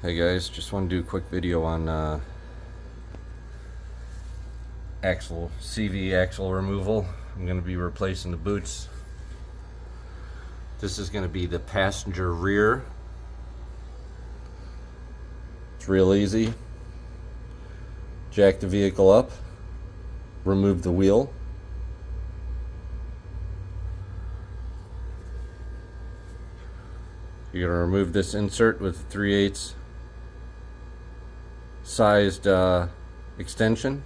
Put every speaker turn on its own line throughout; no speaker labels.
Hey guys, just want to do a quick video on CV axle removal. I'm going to be replacing the boots. This is going to be the passenger rear. It's real easy. Jack the vehicle up, remove the wheel. You're going to remove this insert with a 3/8 sized extension.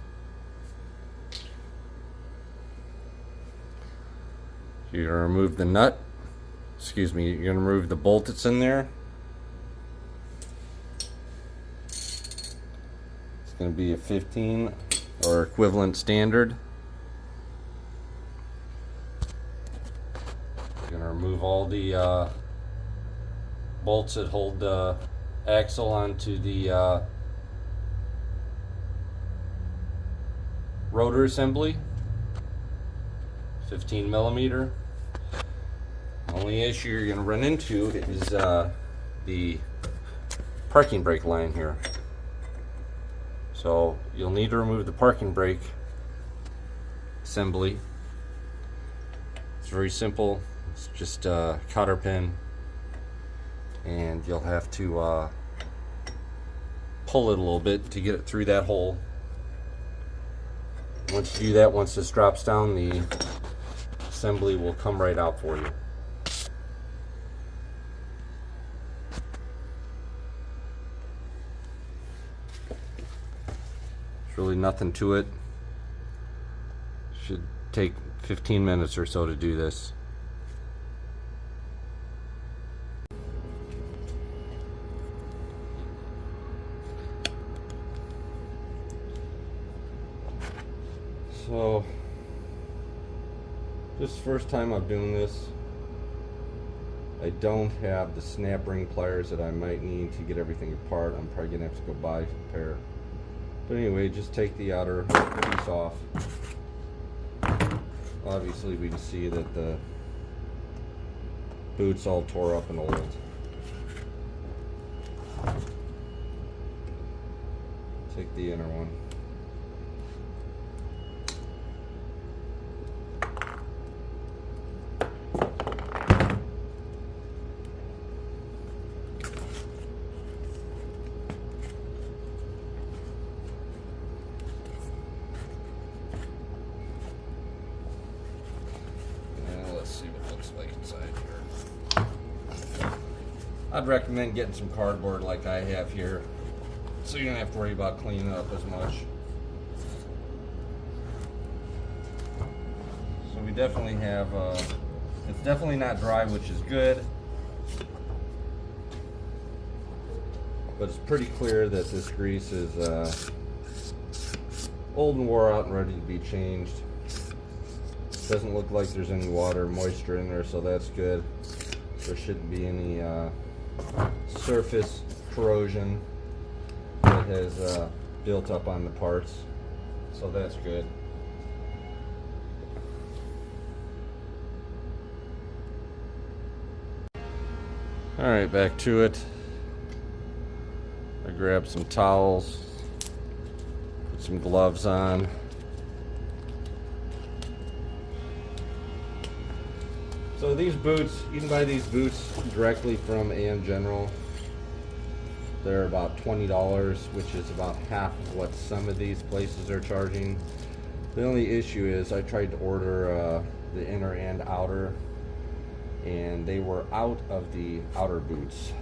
You're going to remove the nut. You're going to remove the bolt that's in there. It's going to be a 15 or equivalent standard. You're going to remove all the bolts that hold the axle onto the rotor assembly. 15 millimeter. Only issue you're going to run into is the parking brake line here. So you'll need to remove the parking brake assembly. It's very simple. It's just a cotter pin, and you'll have to pull it a little bit to get it through that hole. Once you do that, once this drops down, the assembly will come right out for you. There's really nothing to it. Should take 15 minutes or so to do this. So, this is the first time I'm doing this. I don't have the snap ring pliers that I might need to get everything apart. I'm probably gonna have to go buy a pair. But anyway, just take the outer piece off. Obviously we can see that the boot's all tore up and old. Take the inner one. See what it looks like inside here. I'd recommend getting some cardboard like I have here, so you don't have to worry about cleaning it up as much. So we definitely have, it's definitely not dry, which is good, but it's pretty clear that this grease is old and wore out and ready to be changed. Doesn't look like there's any water moisture in there, so that's good. There shouldn't be any surface corrosion that has built up on the parts, so that's good. Alright, back to it. I grabbed some towels, put some gloves on. So these boots, you can buy these boots directly from A.M. General. They're about $20, which is about half of what some of these places are charging. The only issue is I tried to order the inner and outer, and they were out of the outer boots.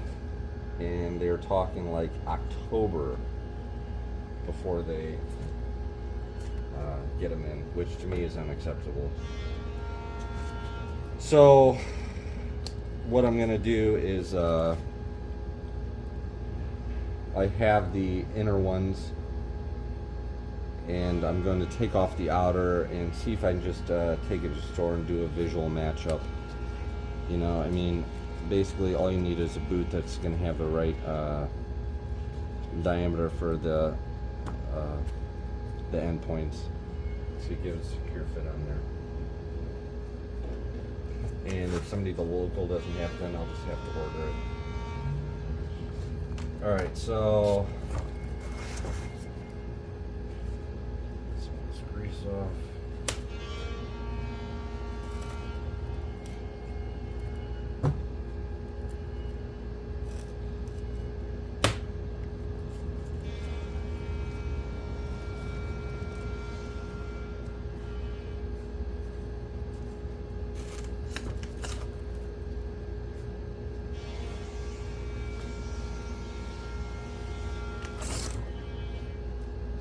And they were talking like October before they get them in, which to me is unacceptable. So what I'm gonna do is I have the inner ones, and I'm going to take off the outer and see if I can just take it to the store and do a visual matchup. You know, I mean, basically all you need is a boot that's gonna have the right diameter for the end points, so you give it a secure fit on there. And if somebody local doesn't have it, then I'll just have to order it. All right, so let's grease off.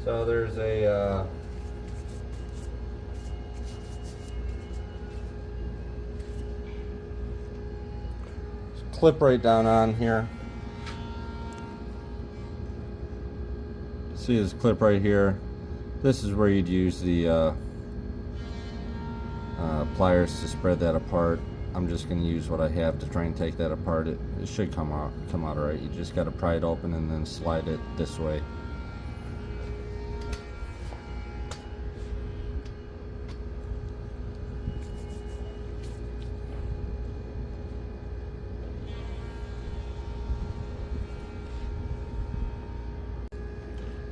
So there's a clip right down on here. See this clip right here? This is where you'd use the pliers to spread that apart. I'm just going to use what I have to try and take that apart. It should come out alright. You just got to pry it open and then slide it this way.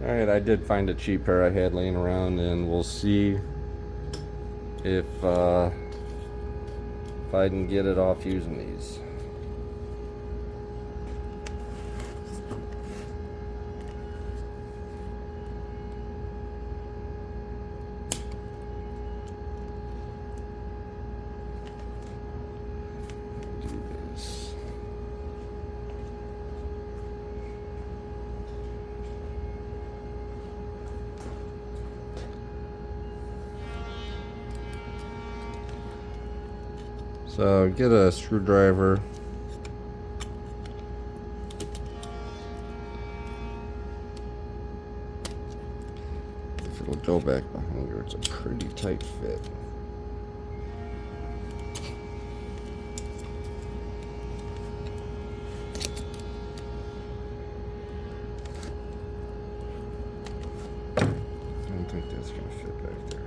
Alright, I did find a cheap pair I had laying around, and we'll see if I can get it off using these. Do this. So get a screwdriver. If it'll go back behind her, it's a pretty tight fit. I don't think that's gonna fit back there.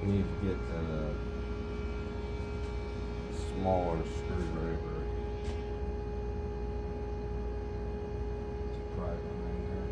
Need to get a smaller screwdriver to pry behind there.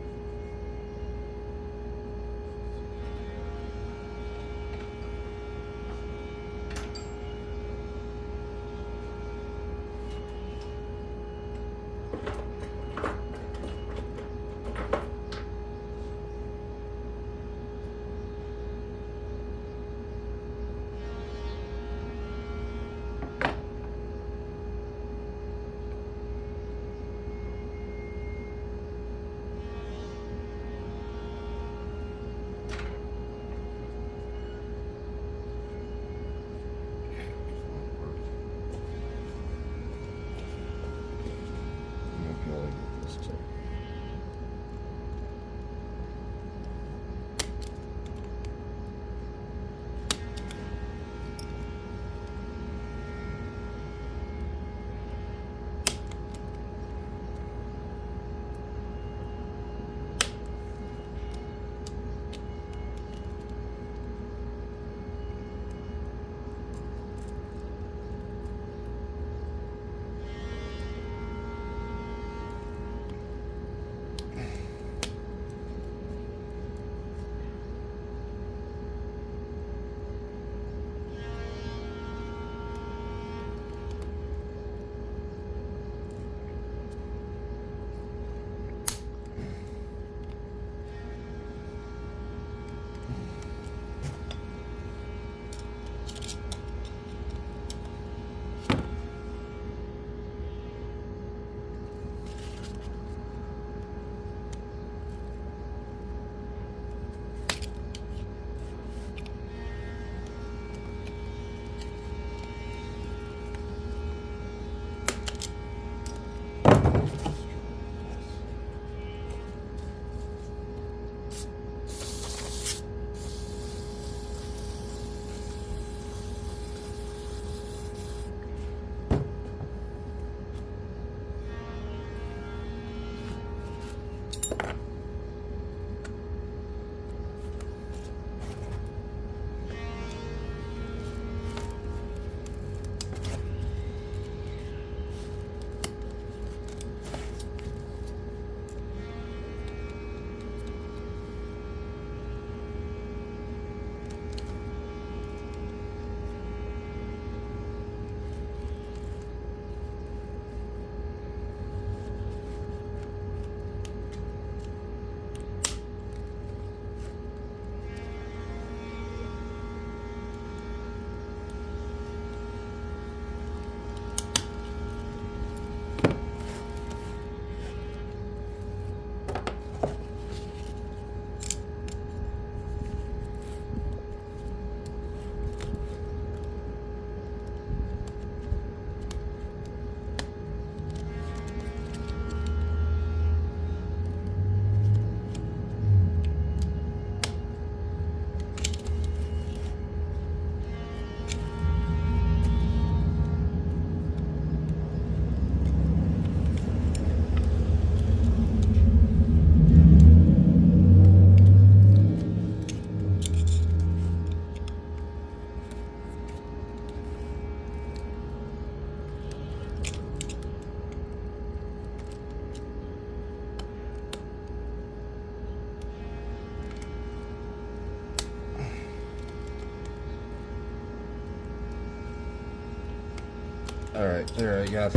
All right, there I got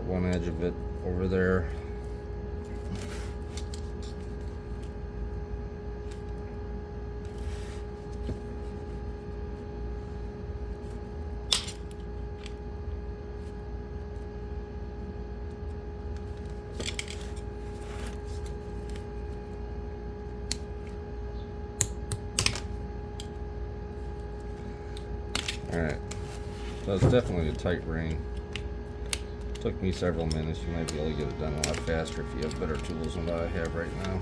one edge of it over there. Alright, so it's definitely a tight ring. Took me several minutes. You might be able to get it done a lot faster if you have better tools than what I have right now.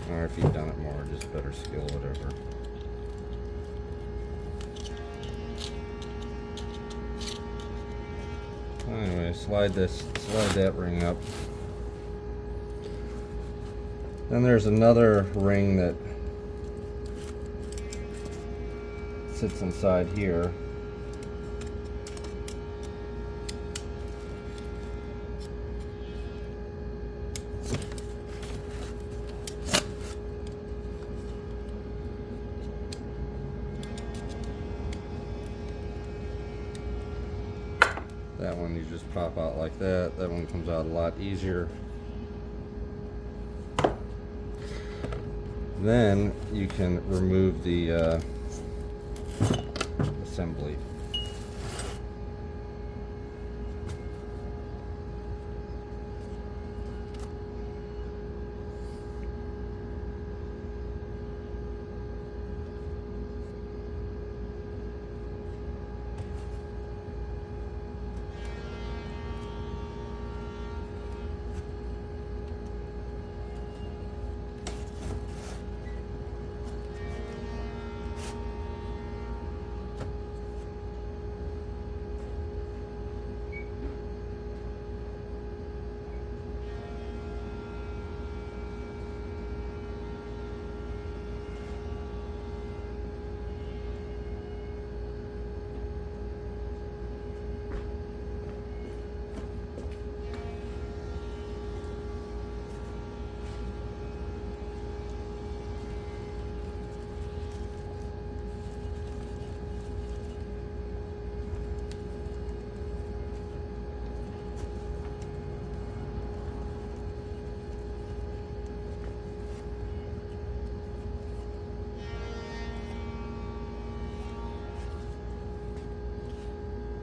Or if you've done it more, just better skill, whatever. Anyway, slide that ring up. Then there's another ring that sits inside here. That one you just pop out like that. That one comes out a lot easier. Then you can remove the assembly.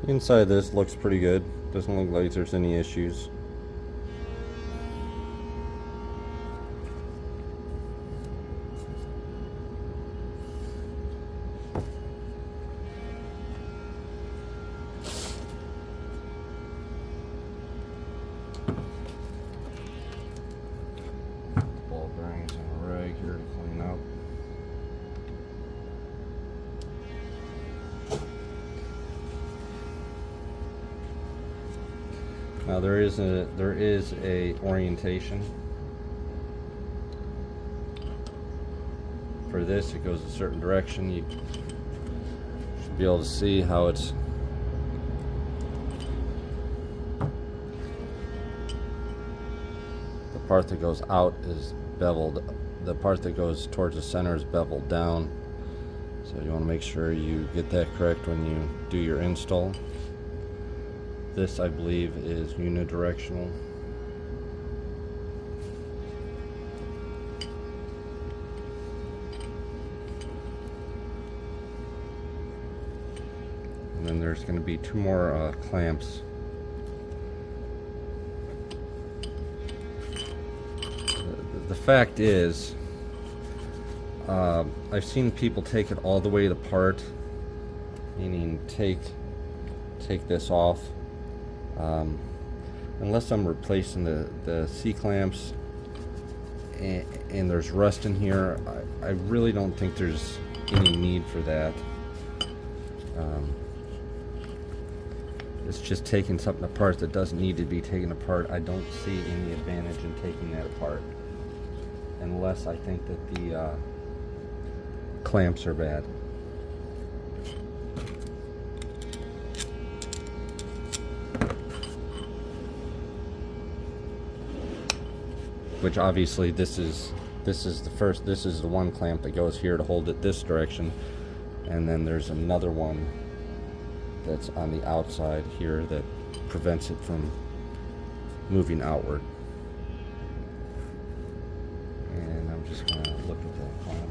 Inside this looks pretty good. Doesn't look like there's any issues. Ball bearings in a rag here to clean up. Now there is a orientation for this. It goes a certain direction. You should be able to see how it's the part that goes out is beveled. The part that goes towards the center is beveled down. So you want to make sure you get that correct when you do your install. This, I believe, is unidirectional. And then there's going to be two more clamps. The fact is, I've seen people take it all the way apart, meaning take this off. Unless I'm replacing the C-clamps and there's rust in here, I really don't think there's any need for that. It's just taking something apart that doesn't need to be taken apart. I don't see any advantage in taking that apart, unless I think that the clamps are bad. Which obviously this is the one clamp that goes here to hold it this direction, and then there's another one that's on the outside here that prevents it from moving outward. And I'm just going to look at that clamp.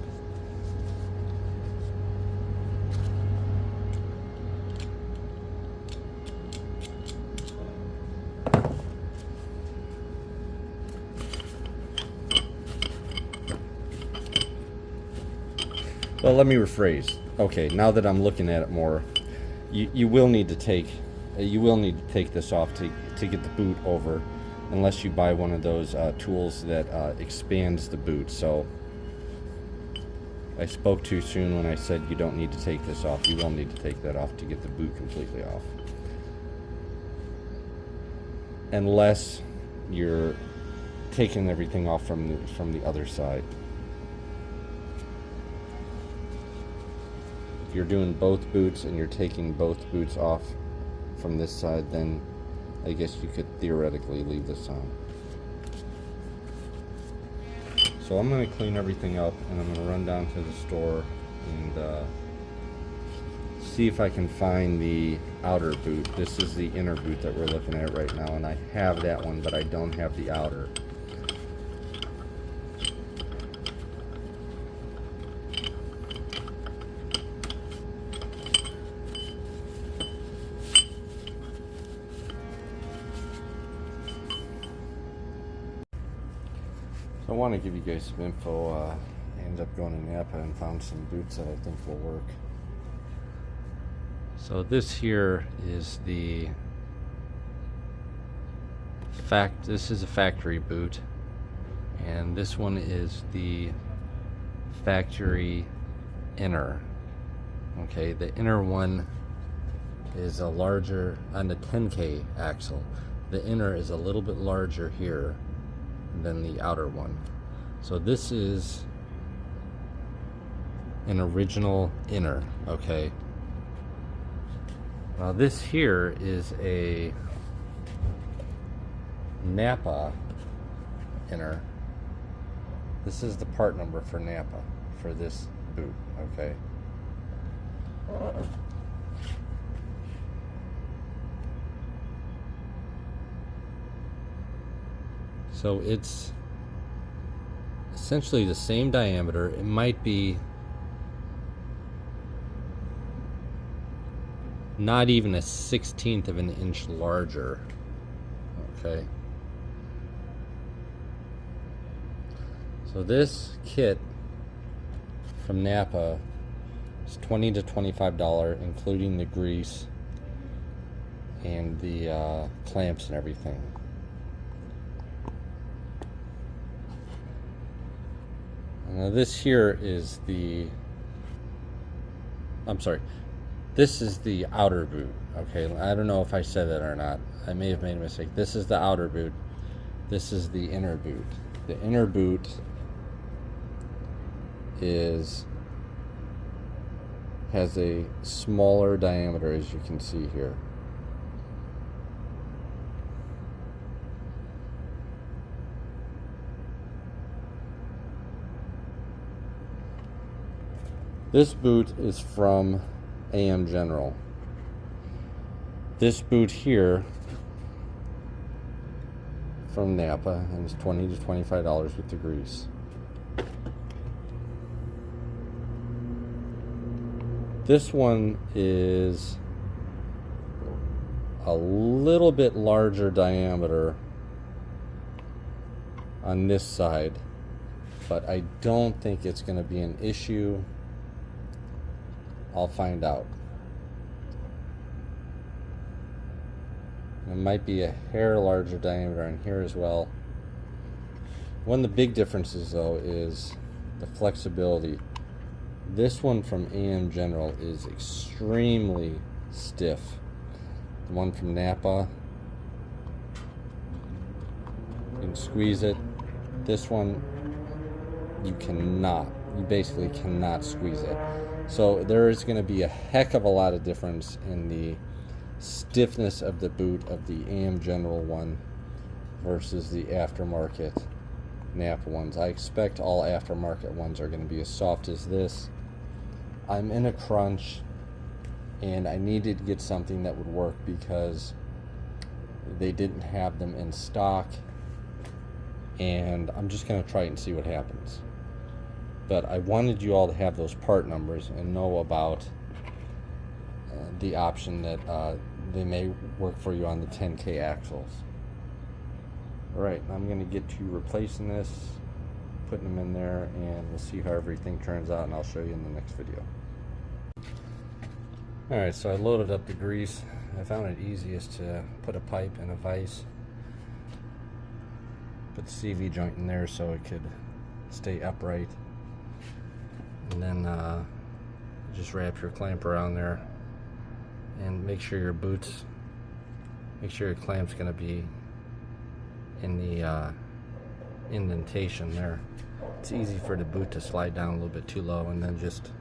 Well, let me rephrase. Okay, now that I'm looking at it more, you will need to take this off to get the boot over, unless you buy one of those tools that expands the boot. So I spoke too soon when I said you don't need to take this off. You will need to take that off to get the boot completely off, unless you're taking everything off from the other side. If you're doing both boots and you're taking both boots off from this side, then I guess you could theoretically leave this on. So I'm going to clean everything up, and I'm going to run down to the store and see if I can find the outer boot. This is the inner boot that we're looking at right now, and I have that one, but I don't have the outer. I want to give you guys some info. I ended up going to NAPA and found some boots that I think will work. So this here is this is a factory boot, and this one is the factory inner. Okay, the inner one is a larger on the 10K axle. The inner is a little bit larger here than the outer one. So this is an original inner. Okay, now this here is a NAPA inner. This is the part number for NAPA for this boot. Okay, so it's essentially the same diameter. It might be not even a 1/16 of an inch larger. Okay, so this kit from NAPA is $20 to $25, including the grease and the clamps and everything. Now this here is this is the outer boot. Okay, I don't know if I said that or not. I may have made a mistake. This is the outer boot. This is the inner boot. The inner boot has a smaller diameter, as you can see here. This boot is from AM General. This boot here from NAPA, and it's $20 to $25 with the grease. This one is a little bit larger diameter on this side, but I don't think it's going to be an issue. I'll find out. It might be a hair larger diameter in here as well. One of the big differences though is the flexibility. This one from AM General is extremely stiff. The one from NAPA, you can squeeze it. This one, you basically cannot squeeze it. So there is going to be a heck of a lot of difference in the stiffness of the boot of the AM General one versus the aftermarket NAPA ones. I expect all aftermarket ones are going to be as soft as this. I'm in a crunch. and I needed to get something that would work because they didn't have them in stock, and I'm just going to try it and see what happens. But I wanted you all to have those part numbers and know about the option that they may work for you on the 10K axles. Alright, I'm going to get to replacing this, putting them in there, and we'll see how everything turns out, and I'll show you in the next video. Alright, so I loaded up the grease. I found it easiest to put a pipe and a vise, put the CV joint in there so it could stay upright, and then just wrap your clamp around there and make sure your clamp's going to be in the indentation there. It's easy for the boot to slide down a little bit too low, and then just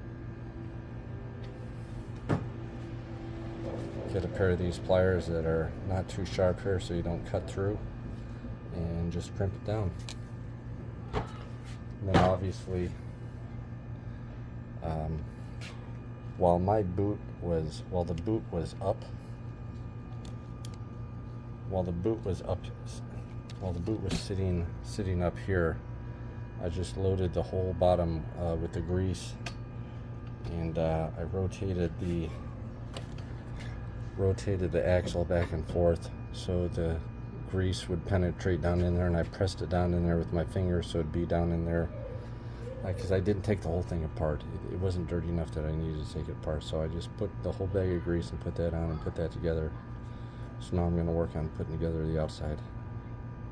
get a pair of these pliers that are not too sharp here so you don't cut through, and just crimp it down. And then obviously while the boot was sitting up here, I just loaded the whole bottom with the grease, and I rotated the axle back and forth so the grease would penetrate down in there, and I pressed it down in there with my finger so it'd be down in there, because I didn't take the whole thing apart. It wasn't dirty enough that I needed to take it apart, so I just put the whole bag of grease and put that on and put that together. So now I'm going to work on putting together the outside.